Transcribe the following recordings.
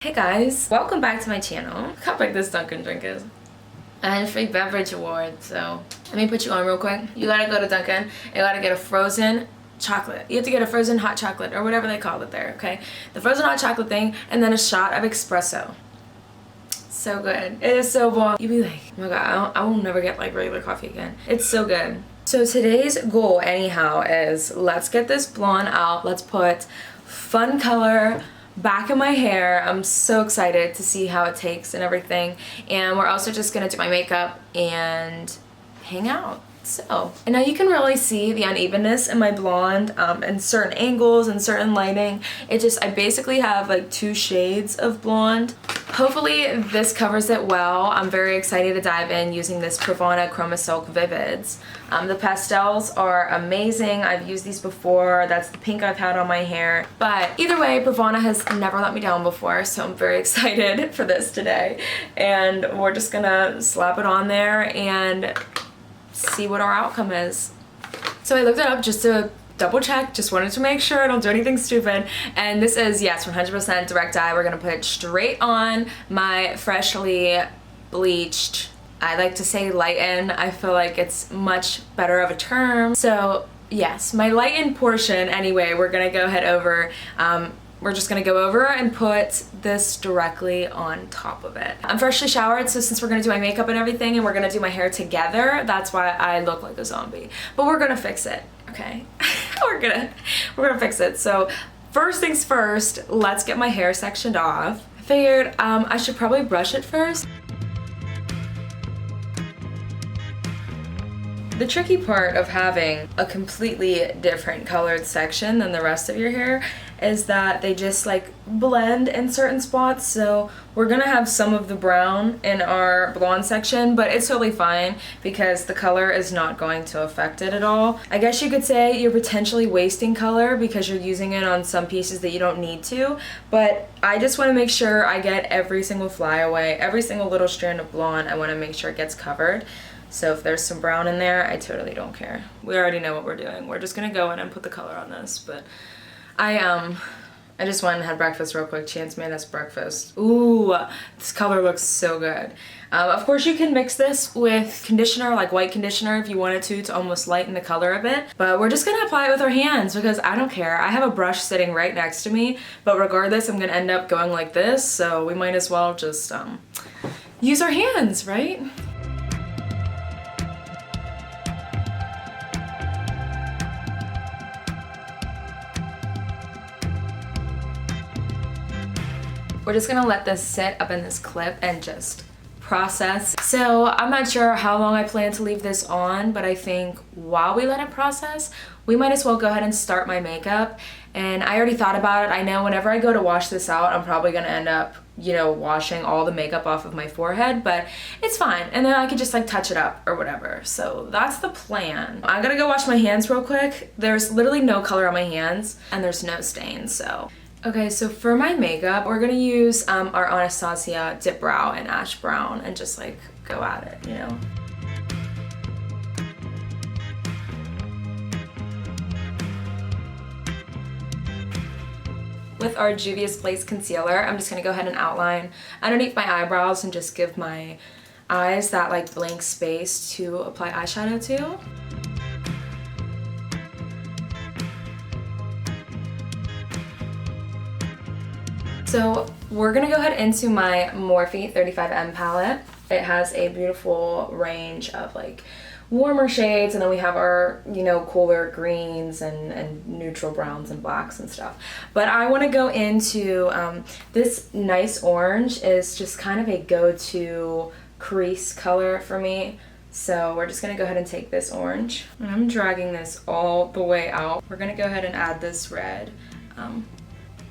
Hey guys, welcome back to my channel. Look how big this Dunkin' drink is. I had a free beverage award, so let me put you on real quick. You gotta go to Dunkin' and you gotta get a frozen chocolate. You have to get a frozen hot chocolate or whatever they call it there, okay? The frozen hot chocolate thing and then a shot of espresso. So good. It is so bomb. You'd be like, oh my god, I will never get like regular coffee again. It's so good. So today's goal anyhow is let's get this blonde out. Let's put fun color back in my hair. I'm so excited to see how it takes and everything. And we're also just gonna do my makeup and hang out. So, and now you can really see the unevenness in my blonde in certain angles and certain lighting. I basically have like 2 shades of blonde. Hopefully this covers it well. I'm very excited to dive in using this Pravana Chroma Silk Vivids. The pastels are amazing. I've used these before. That's the pink I've had on my hair. But either way, Pravana has never let me down before, so I'm very excited for this today. And we're just gonna slap it on there and see what our outcome is. So I looked it up just to double check, just wanted to make sure I don't do anything stupid. And this is, yes, 100% direct dye. We're gonna put it straight on my freshly bleached, I like to say lighten. I feel like it's much better of a term. So yes, my lighten portion anyway, we're gonna go ahead over, we're just gonna go over and put this directly on top of it. I'm freshly showered, so since we're gonna do my makeup and everything and we're gonna do my hair together, that's why I look like a zombie. But we're gonna fix it, okay? we're gonna fix it. So first things first, let's get my hair sectioned off. I figured I should probably brush it first. The tricky part of having a completely different colored section than the rest of your hair is that they just like blend in certain spots. So we're gonna have some of the brown in our blonde section, but it's totally fine because the color is not going to affect it at all. I guess you could say you're potentially wasting color because you're using it on some pieces that you don't need to, but I just wanna make sure I get every single flyaway, every single little strand of blonde. I wanna make sure it gets covered. So if there's some brown in there, I totally don't care. We already know what we're doing. We're just gonna go in and put the color on this, but I just went and had breakfast real quick. Chance made us breakfast. Ooh, this color looks so good. Of course you can mix this with conditioner, like white conditioner if you wanted to almost lighten the color a bit. But we're just gonna apply it with our hands because I don't care. I have a brush sitting right next to me, but regardless, I'm gonna end up going like this, so we might as well just use our hands, right? We're just gonna let this sit up in this clip and just process. So I'm not sure how long I plan to leave this on, but I think while we let it process, we might as well go ahead and start my makeup. And I already thought about it. I know whenever I go to wash this out, I'm probably gonna end up, you know, washing all the makeup off of my forehead, but it's fine. And then I could just like touch it up or whatever. So that's the plan. I'm gonna go wash my hands real quick. There's literally no color on my hands and there's no stains, so. Okay, so for my makeup, we're gonna use our Anastasia Dip Brow in Ash Brown and just like go at it, you know? With our Juvia's Place concealer, I'm just gonna go ahead and outline underneath my eyebrows and just give my eyes that like blank space to apply eyeshadow to. So we're gonna go ahead into my Morphe 35M palette. It has a beautiful range of like warmer shades, and then we have our, you know, cooler greens and neutral browns and blacks and stuff. But I wanna go into this nice orange is just kind of a go-to crease color for me. So we're just gonna go ahead and take this orange. And I'm dragging this all the way out. We're gonna go ahead and add this red.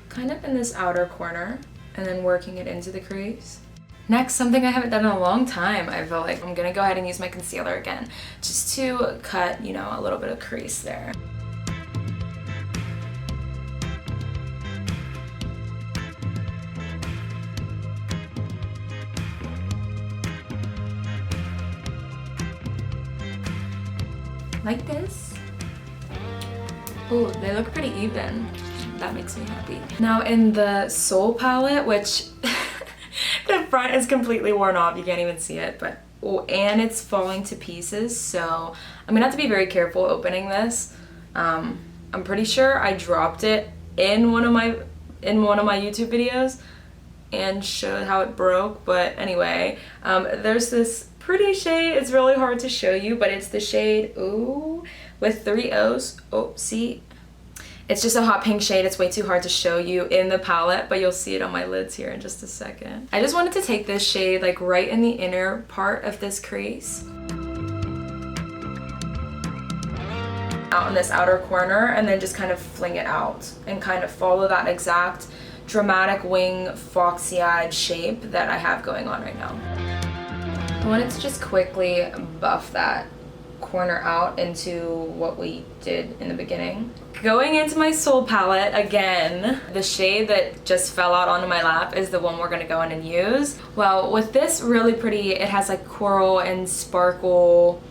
Kind of in this outer corner and then working it into the crease. Next, something I haven't done in a long time, I feel like I'm gonna go ahead and use my concealer again just to cut, you know, a little bit of crease there. Like this. Ooh, they look pretty even. that makes me happy. Now in the Soul palette, which the front is completely worn off, you can't even see it, but and it's falling to pieces, so I'm gonna have to be very careful opening this. I'm pretty sure I dropped it in one of my YouTube videos and showed how it broke, but anyway, there's this pretty shade. It's really hard to show you, but it's the shade Ooh with 3 O's. Oh, see? It's just a hot pink shade. It's way too hard to show you in the palette, but you'll see it on my lids here in just a second. I just wanted to take this shade like right in the inner part of this crease, out in this outer corner, and then just kind of fling it out and kind of follow that exact dramatic wing foxy-eyed shape that I have going on right now. I wanted to just quickly buff that corner out into what we did in the beginning. Going into my Soul palette again, the shade that just fell out onto my lap is the one we're gonna go in and use. Well, with this really pretty, it has like coral and sparkle.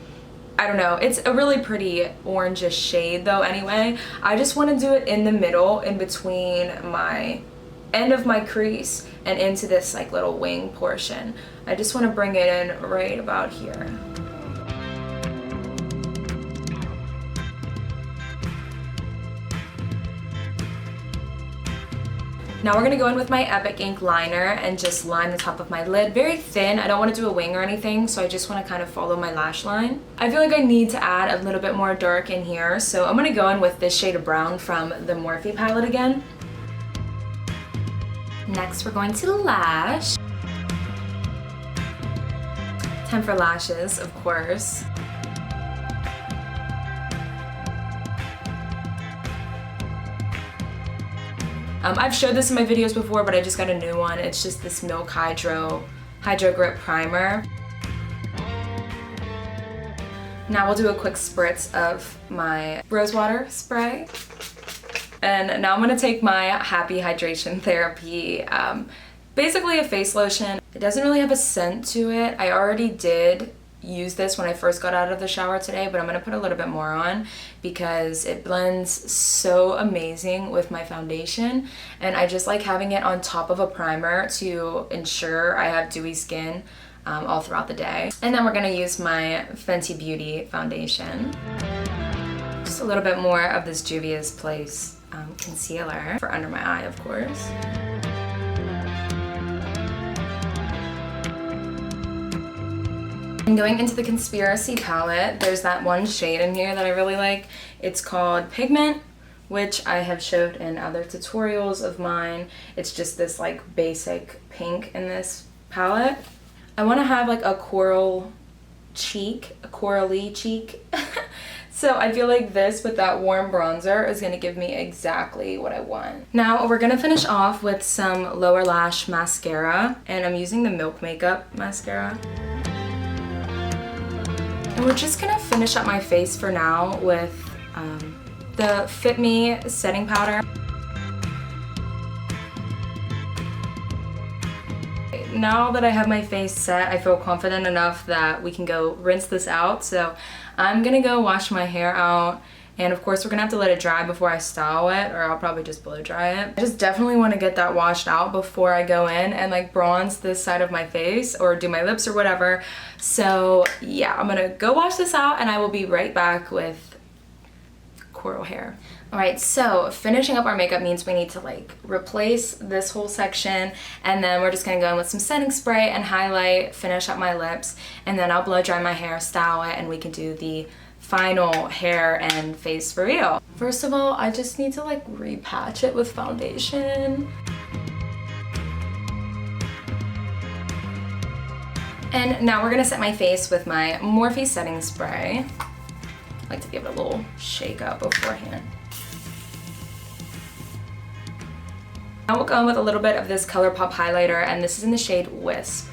I don't know, it's a really pretty orangish shade though anyway. I just want to do it in the middle, in between my end of my crease and into this like little wing portion. I just want to bring it in right about here. Now we're going to go in with my Epic Ink liner and just line the top of my lid. Very thin. I don't want to do a wing or anything, so I just want to kind of follow my lash line. I feel like I need to add a little bit more dark in here, so I'm going to go in with this shade of brown from the Morphe palette again. Next, we're going to lash. Time for lashes, of course. I've showed this in my videos before, but I just got a new one. It's just this Milk Hydro Grip Primer. Now we'll do a quick spritz of my rose water spray. And now I'm gonna take my Happy Hydration Therapy, basically a face lotion. It doesn't really have a scent to it. I already did use this when I first got out of the shower today, but I'm gonna put a little bit more on because it blends so amazing with my foundation, and I just like having it on top of a primer to ensure I have dewy skin all throughout the day. And then we're gonna use my Fenty Beauty foundation. Just a little bit more of this Juvia's Place concealer for under my eye, of course. And going into the Conspiracy palette, there's that one shade in here that I really like. It's called Pigment, which I have showed in other tutorials of mine. It's just this like basic pink in this palette. I want to have like a coral cheek, a corally cheek. So I feel like this with that warm bronzer is going to give me exactly what I want. Now we're going to finish off with some lower lash mascara, and I'm using the Milk Makeup mascara. And we're just gonna finish up my face for now with the Fit Me setting powder. Now that I have my face set, I feel confident enough that we can go rinse this out. So I'm gonna go wash my hair out. And of course we're gonna have to let it dry before I style it, or I'll probably just blow dry it. I just definitely wanna get that washed out before I go in and like bronze this side of my face or do my lips or whatever. So yeah, I'm gonna go wash this out and I will be right back with coral hair. Alright, so finishing up our makeup means we need to like replace this whole section, and then we're just gonna go in with some setting spray and highlight, finish up my lips, and then I'll blow dry my hair, style it, and we can do the final hair and face reveal. First of all, I just need to like repatch it with foundation. And now we're gonna set my face with my Morphe setting spray. I like to give it a little shake up beforehand. Now we'll go in with a little bit of this ColourPop highlighter, and this is in the shade Wisp.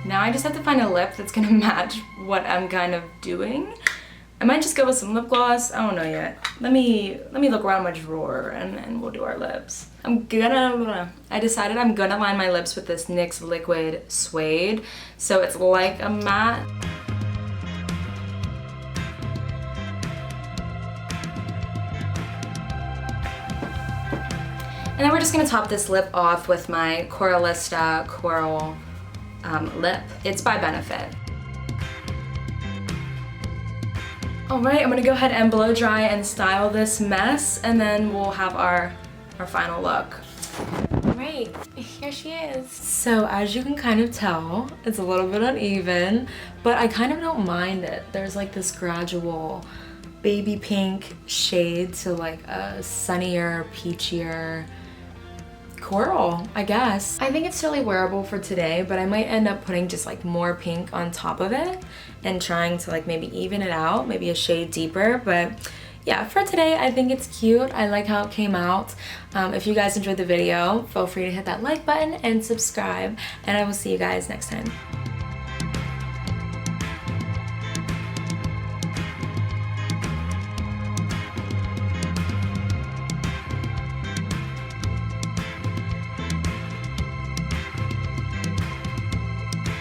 Now I just have to find a lip that's gonna match what I'm kind of doing. I might just go with some lip gloss. I don't know yet. Let me look around my drawer and we'll do our lips. I decided I'm gonna line my lips with this NYX Liquid Suede. So it's like a matte. And then we're just gonna top this lip off with my Coralista Coral lip. It's by Benefit. All right, I'm gonna go ahead and blow dry and style this mess, and then we'll have our final look. All right, here she is. So as you can kind of tell, it's a little bit uneven, but I kind of don't mind it. There's like this gradual baby pink shade to like a sunnier, peachier coral, I guess. I think it's really wearable for today, but I might end up putting just like more pink on top of it and trying to like maybe even it out, maybe a shade deeper. But yeah, for today, I think it's cute. I like how it came out. If you guys enjoyed the video, feel free to hit that like button and subscribe, and I will see you guys next time.